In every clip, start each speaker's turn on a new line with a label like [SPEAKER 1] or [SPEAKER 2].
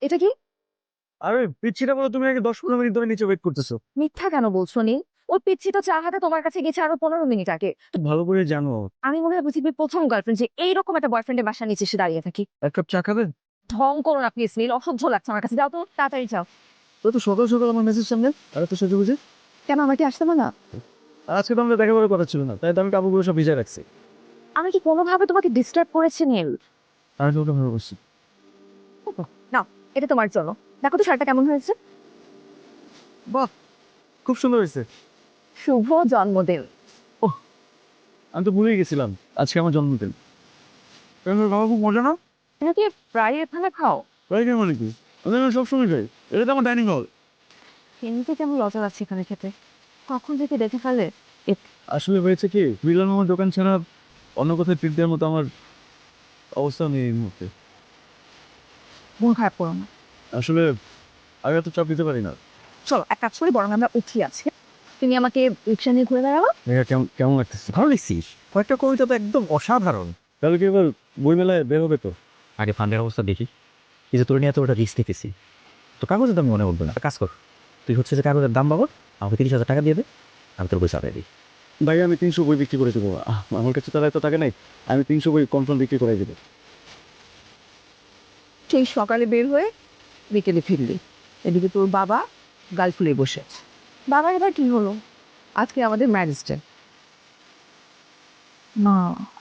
[SPEAKER 1] এটা কি?
[SPEAKER 2] আরে পিচ্ছিটা বলো, তুমি আগে 10-15 মিনিট ধরে নিচে ওয়েট করতেছো।
[SPEAKER 1] মিথ্যা কেন বলছো নি? ওর পিচ্ছি তো চা হাতে তোমার কাছে গেছে আরো 15 মিনিট আগে।
[SPEAKER 2] খুব ভালো করে জানো।
[SPEAKER 1] আমি মনে হয় পৃথিবীর প্রথম গার্লফ্রেন্ড যে এইরকম একটা বয়ফ্রেন্ডের বাসা নিচে এসে দাঁড়িয়ে থাকি।
[SPEAKER 2] এক কাপ চা খাবে?
[SPEAKER 1] ঢং করো না প্লিজ নীল, অসহ্য লাগছে আমার কাছে। যাও তো, তাড়াতাড়ি যাও।
[SPEAKER 2] তো তো সকাল সকাল আমার মেসেজ সামনে আর তো সেজে বুঝে।
[SPEAKER 1] কেন, আমার কি আসতে না?
[SPEAKER 2] আর আজকে তো আমাদের দেখা করার কথা ছিল না, তাই তো আমি কাপড়গুলো সব ভিজায় রাখছি।
[SPEAKER 1] আমি কি কোনোভাবে তোমাকে ডিস্টার্ব করেছি নীল?
[SPEAKER 2] আমি তোকে ভালো করছি।
[SPEAKER 1] নাও, এটা তোমার জন্য। দেখো তো শার্টটা কেমন হয়েছে।
[SPEAKER 2] বাহ, খুব সুন্দর হয়েছে।
[SPEAKER 1] শুভ জন্মদিন।
[SPEAKER 2] ওহ, আমি তো ভুলেই গেছিলাম আজকে আমার জন্মদিন। বাবা খুব মজা না?
[SPEAKER 1] তুমি কি প্রায় এখানে খাও?
[SPEAKER 2] তাই কেমন কি? আমি সবসময় খাই। এটা তো আমার ডাইনিং হল।
[SPEAKER 1] এমনিতে কেমন লজ্জা লাগছে এখানে খেতে। কখন থেকে দেখে ফেলে।
[SPEAKER 2] আসলে হয়েছে কি, বিলাল মামার দোকান ছাড়া অন্য কোথাও ট্রিট দেওয়ার মতো আমার অবস্থা নেই এই মুহূর্তে।
[SPEAKER 1] মন খারাপ করো না।
[SPEAKER 2] আসলে আমি এত চাপ দিতে পারি না।
[SPEAKER 1] চলো এক কাজ করি, বরং আমরা উঠি আছি। তুমি আমাকে রিক্সা নিয়ে ঘুরে বেড়াবো।
[SPEAKER 2] কেমন কেমন লাগতেছে? ভালো লিখছিস, কয়েকটা কবিতা তো একদম অসাধারণ। তাহলে কি এবার বই মেলায় বের হবে তো?
[SPEAKER 3] আগে ফান্ডের অবস্থা দেখি। কিন্তু তোর নিয়ে তো ওটা রিস্ক নিতেছি। তো কাগজের দাম মনে উঠবে না, কাজ কর। তুই হচ্ছে যে কাগজের দাম বাবদ আমাকে 30,000 টাকা দিয়ে দে, আমি তোর বই চালিয়ে দিই।
[SPEAKER 2] ভাই আমি 300 বই বিক্রি করে দেবো। আমার কাছে তার এত টাকা নেই। আমি 300 বই কনফার্ম বিক্রি করে দেবো।
[SPEAKER 1] সেই সকালে বের হয়ে বিকেলে ফিরলি। এদিকে তোর বাবা গালফুলে বসে আছে। বাবার এবার কি হলো? আজকে আমাদের ম্যারেজ ডে। না,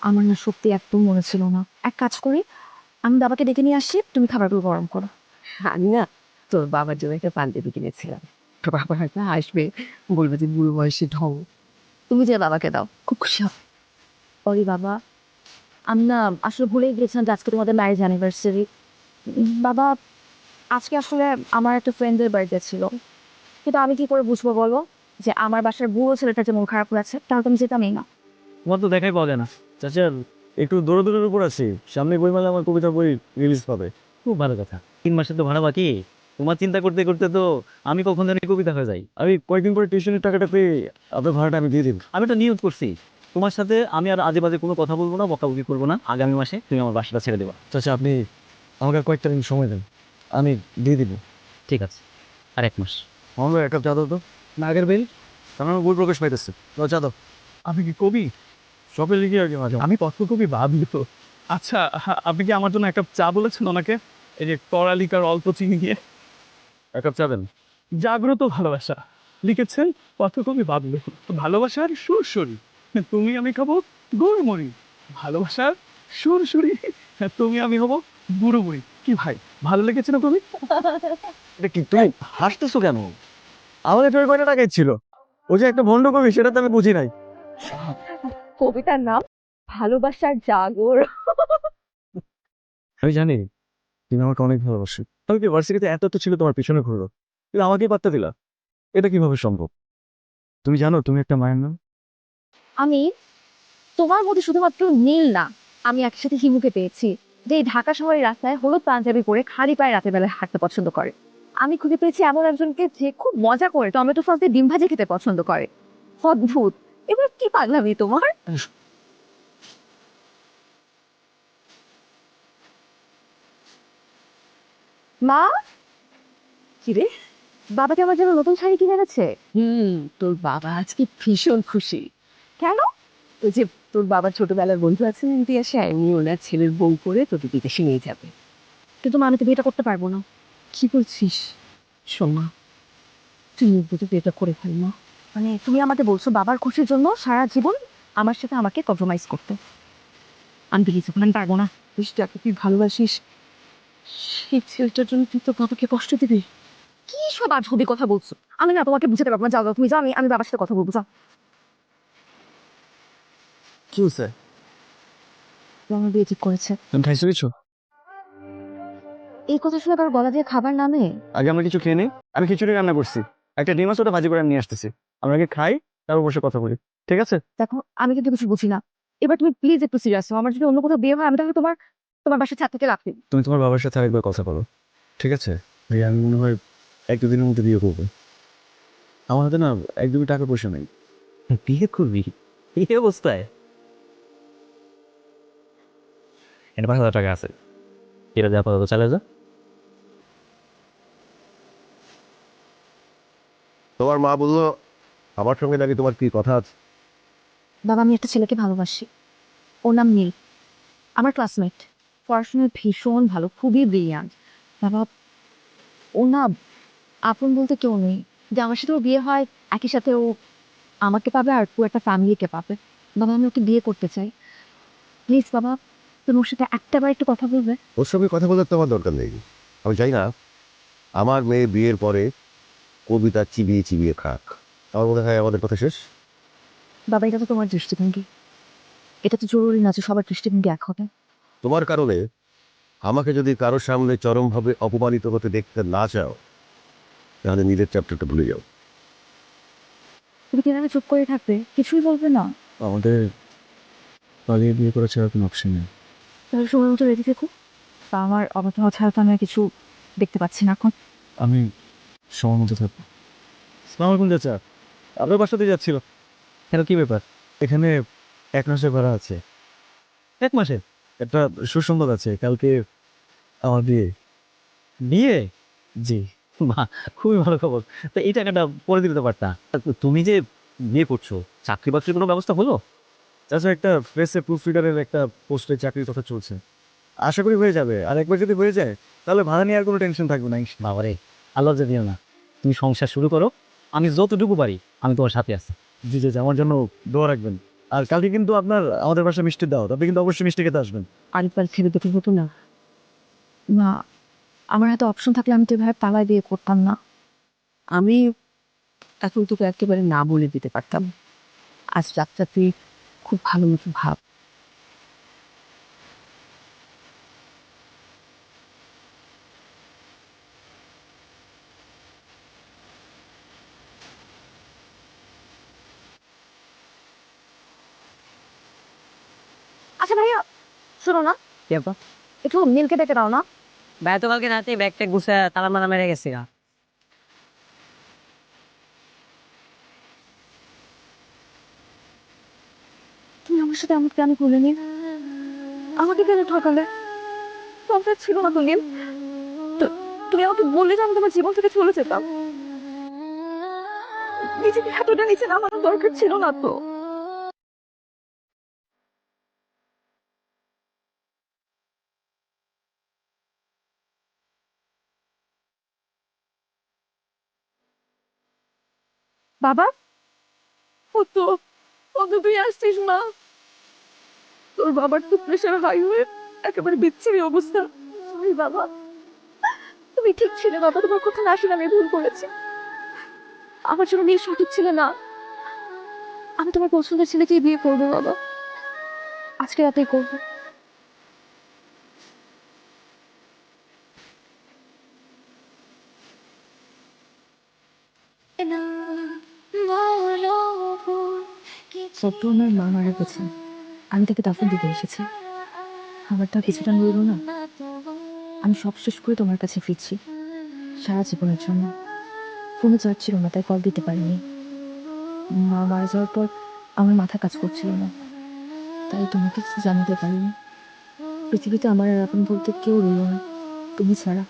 [SPEAKER 1] আমার না সত্যি একদম মনে ছিল না। এক কাজ করি, আমি বাবাকে ডেকে নিয়ে আসি, তুমি খাবারগুলো গরম করো।
[SPEAKER 4] আমি না তোর বাবার জন্য একটা পাঞ্জাবি কিনেছিলাম। তোর বাবা হয়তো আসবে, বলবে যে বুড়ো বয়সী ঢং।
[SPEAKER 1] তুমি যে বাবাকে দাও, খুব খুশি হবে। সরি বাবা, আমি না আসলে ভুলেই গিয়েছিলাম যে আজকে তোমাদের ম্যারেজ অ্যানিভার্সারি। বাবা, আজকে আসলে আমার একটা ফ্রেন্ডের বার্থডে ছিল, কিন্তু আমি কি করে বুঝবো বলো যে আমার বাসার বুড়ো ছেলেটার যে মন খারাপ লাগছে? তাহলে তো আমি যেতামই না।
[SPEAKER 2] তোমার তো দেখাই পাওয়া যায় না। চাচা, একটু দৌড়ের উপর আছি। সামনে বই মেলা আমার কবিতা বই রিলিজ পাবে।
[SPEAKER 3] খুব ভালো কথা, 3 মাসের তো ভাড়া বাকি। তোমার চিন্তা করতে করতে তো আমি কখন জানি কবিতা হয়ে যাই।
[SPEAKER 2] আমি কয়েকদিন পরে টিউশনের টাকাটা পেয়ে আপনার ভাড়াটা আমি দিয়ে দিব।
[SPEAKER 3] আমি তো নিয়োগ করছি, তোমার সাথে আমি আর আজে বাজে কোনো কথা বলবো না, বকাবকি করবো না। আগামী মাসে তুমি আমার বাসাটা ছেড়ে দেবা।
[SPEAKER 2] চাচা আপনি আমাকে আর কয়েকটা দিন সময় দেন, আমি দিয়ে দিব।
[SPEAKER 3] ঠিক আছে, আর 1 মাস।
[SPEAKER 2] আমার এক কাপ চা দাও তো।
[SPEAKER 3] নাগের বেল।
[SPEAKER 2] কারণ আমার বই প্রকাশ পাইতেছে। দাও চা দাও।
[SPEAKER 5] আপনি কি কবি?
[SPEAKER 2] সবে লিখি আর কি মাঝে মাঝে।
[SPEAKER 5] আমি পত্রকবি ভাবলি তো। আচ্ছা, আপনি কি আমার জন্য একটা চা বলেছেন ওনাকে? এই যে তরালিকার অল্প চিনি দিয়ে।
[SPEAKER 2] এক কাপ চা দেন।
[SPEAKER 5] জাগ্রত ভালোবাসা লিখেছেন পত্রকবি বাবলু। ভালোবাসার সুরসুরি, তুমি আমি খাবো গুড়মুড়ি। ভালোবাসার সুরসুরি, তুমি আমি হবো বুড়ো বুড়ি। কি ভাই, ভালো লেগেছে না কবি?
[SPEAKER 2] এটা কি তুমি হাসতেছো কেন? আমাদের ফের কয়টা টাকাই ছিল। ও যে একটা ভণ্ড কবি সেটা তো আমি বুঝি নাই।
[SPEAKER 1] কবিতার নাম ভালোবাসার জাগর।
[SPEAKER 2] আমি জানি তুমি আমাকে অনেক ভালোবাসো। তবে কি ভার্সিটিতে এত তো ছিল তোমার পিছনে ঘুরলো, কিন্তু আমাকেই পাত্তা দিলা? এটা কিভাবে সম্ভব? তুমি জানো তুমি একটা মায়ের নাম?
[SPEAKER 1] আমি তোমার মধ্যে শুধুমাত্র নীল না, আমি একসাথে হিমুকে পেয়েছি, যে এই ঢাকা শহরের রাস্তায় হলুদ পাঞ্জাবি পরে খালি পায়ে রাতের বেলায় হাঁটতে পছন্দ করে। আমি খুঁজে পেয়েছি এমন একজনকে যে খুব মজা করে টমেটো সস দিয়ে ডিম ভাজি খেতে পছন্দ করে। অদ্ভুত। এবার কি পাগলামি তোমার। মা, কিরে, বাবাকে আমার জন্য নতুন শাড়ি কিনে এনেছে।
[SPEAKER 4] তোর বাবা আজকে ভীষণ খুশি।
[SPEAKER 1] কেন?
[SPEAKER 4] ওই যে তোর বাবার ছোটবেলার বন্ধু আছেন ইমতিয়াজ, এমনি ওনার ছেলের বউ করে তোকে বিদেশে নিয়ে যাবে।
[SPEAKER 1] কিন্তু মা, আমি তো বিয়েটা করতে পারবো না।
[SPEAKER 4] কি বলছিস? শোন মা, তুই মুখ বুঝে বিয়েটা করে ফেল মা।
[SPEAKER 1] মানে তুমি আমাকে বলছো বাবার খুশির জন্য সারা জীবন আমার সাথে আমাকে কম্প্রোমাইজ করতে? আমি প্লিজ, আমি পারবো না।
[SPEAKER 4] তুই যাকে তুই ভালোবাসিস সেই ছেলেটার জন্য তুই তোর বাবাকে কষ্ট দিবি?
[SPEAKER 1] কি সব আজগুবি কথা বলছো? আমি না তোমাকে বুঝাতে পারবো না। যাও যাও, তুমি যাও, আমি বাবার সাথে কথা বলবো, যাও।
[SPEAKER 2] কি হচ্ছে?
[SPEAKER 1] আমার বিয়ে ঠিক করেছে।
[SPEAKER 2] তুমি খাইছো কিছু?
[SPEAKER 1] এই কথা শুনে কারো গলা দিয়ে খাবার নামে?
[SPEAKER 2] আগে আমরা কিছু খেয়ে নিই। আমি খিচুড়ি রান্না করছি, একটা ডিম আছে ওটা ভাজি করে আমি নিয়ে আসতেছি। আমরা আগে খাই, তারপর বসে কথা বলি। ঠিক আছে?
[SPEAKER 1] দেখো, আমি কিন্তু কিছু বুঝি না। এবার তুমি প্লিজ একটু সিরিয়াস হও। আমার যদি অন্য কোথাও বিয়ে হয়, আমি তাহলে তোমার তোমার বাসার ছাদ থেকে রাখি।
[SPEAKER 2] তুমি তোমার বাবার সাথে আরেকবার কথা বলো, ঠিক আছে? ভাই আমি মনে হয় 1-2 দিনের মধ্যে বিয়ে করবো। আমার হাতে না একদমই টাকা পয়সা নেই।
[SPEAKER 3] বিয়ে করবি এই অবস্থায়? এর 5,000 টাকা আছে, এটা যা আপাতত চালে যা।
[SPEAKER 6] তোমার মা বললো আমার সঙ্গে নাকি তোমার কি কথা আছে?
[SPEAKER 1] বাবা আমি একটা ছেলেকে ভালোবাসি, ওর নাম নীল, আমার ক্লাসমেট, পড়াশোনায় ভীষণ ভালো, খুবই ব্রিলিয়ান্ট। বাবা ও না আপন বলতে কেউ নেই, যে আমার সাথে ওর বিয়ে হয় একই সাথে ও আমাকে পাবে আর পুরো একটা ফ্যামিলিকে পাবে। বাবা আমি ওকে বিয়ে করতে চাই, প্লিজ বাবা তুমি ওর সাথে একটাবার একটু কথা বলবে।
[SPEAKER 6] ওর সঙ্গে কথা বলার তো আমার দরকার নেই। আমি চাই না আমার মেয়ে বিয়ের পরে কবিতা চিবিয়ে চিবিয়ে খাক। আমার মনে হয় আমাদের কথা শেষ।
[SPEAKER 1] বাবা এটা তো তোমার দৃষ্টিভঙ্গি, এটা তো জরুরি না যে সবার দৃষ্টিভঙ্গি এক হবে।
[SPEAKER 6] তোমার কারণে আমাকে যদি কারোর সামনে চরমভাবে অপমানিত হতে দেখতে না চাও, তাহলে নিজের চ্যাপ্টারটা ভুলে যাও।
[SPEAKER 1] তুমি কিভাবে চুপ করে থাকবে, কিছুই বলবে না?
[SPEAKER 2] আমাদের পালিয়ে বিয়ে করা ছাড়া কোনো অপশন নেই।
[SPEAKER 1] তাহলে সময় মতো রেডি থেকো, তা আমার অবস্থা ছাড়া তো আমি আর কিছু দেখতে পাচ্ছি না এখন।
[SPEAKER 2] আমি সময় মতো থাকবো। সালাম আলাইকুম চাচা, আপনার বাসাতে যাচ্ছিল।
[SPEAKER 3] কেন, কি ব্যাপার?
[SPEAKER 2] এখানে 1 মাসের ভাড়া আছে।
[SPEAKER 3] 1 মাসের?
[SPEAKER 2] একটা সুসংবাদ আছে, কালকে আমার বিয়ে।
[SPEAKER 3] বিয়ে?
[SPEAKER 2] জি।
[SPEAKER 3] বাহ, খুবই ভালো খবর। তো এই টাকাটা পরে দিতে পারতা। তুমি যে বিয়ে করছো, চাকরি বাকরির কোনো ব্যবস্থা হলো?
[SPEAKER 2] চাচা একটা ফেসে প্রুফ রিডারের একটা পোস্টে চাকরির কথা চলছে, আশা করি হয়ে যাবে। আর একবার যদি হয়ে যায় তাহলে ভাড়া নিয়ে আর কোনো টেনশন থাকবে না।
[SPEAKER 3] বাবারে, আল্লাহ যে দিও না। তুমি সংসার শুরু করো, আমি যতটুকু পারি আমি তোমার সাথে আছি।
[SPEAKER 2] জি জি, আমার জন্য দোয়া রাখবেন। আর কালকে কিন্তু আপনার আমাদের বাসায় মিষ্টি দাও, আপনি কিন্তু অবশ্যই মিষ্টি খেতে আসবেন।
[SPEAKER 1] আরেকবার ছেড়ে দেখে হতো না। না, আমার হাতে অপশন থাকলে আমি তো এভাবে পালায় বিয়ে করতাম না।
[SPEAKER 4] আমি এখন তোকে একেবারে না বলে দিতে পারতাম। আজ রাতটা তুই খুব ভালো মতো ভাব।
[SPEAKER 1] আচ্ছা ভাইয়া শোনো না,
[SPEAKER 7] কি আপা?
[SPEAKER 1] একটু নীলকে ডেকে দাও না।
[SPEAKER 7] ভাই তো কালকে রাতে ব্যাগ ট্যাগ গুছে তালা মারা মেরে গেছে গা।
[SPEAKER 1] তুমি আমার সাথে এমন কেন করলে নীল? আমাকে কেন ঠকালে? তোমার ছিল না তো নীল, তুমি আমাকে বললে যে আমি তোমার জীবন থেকে চলে যেতাম। নিজেকে এতটা নিচে নামানোর দরকার ছিল না তো। বাবা ও তো তুই আসছিস না? তোর বাবার তো প্রেশার হাই হয়ে একেবারে বিচ্ছিরি অবস্থা। সরি বাবা, তুমি ঠিক ছিলে বাবা, তোমার কথা না শুনে আমি ভুল করেছি। আমার জন্য নীল সঠিক ছিল না। আমি তোমার পছন্দের ছেলেকেই বিয়ে করবো বাবা, আজকে রাতেই করবো। সত্য আমার মা মারা গেছে, আমি তাকে দাফন দিতে এসেছি। আমার তো আর কিছুটা রইল না, আমি সব শেষ করে তোমার কাছে ফিরছি সারা জীবনের জন্য। ফোনে চার্জ ছিল না তাই কল দিতে পারিনি। মা মারা যাওয়ার পর আমার মাথা কাজ করছিল না, তাই তোমাকে কিছু জানাতে পারিনি। পৃথিবীতে আমার আর আপন বলতে কেউ রইল না তুমি ছাড়া।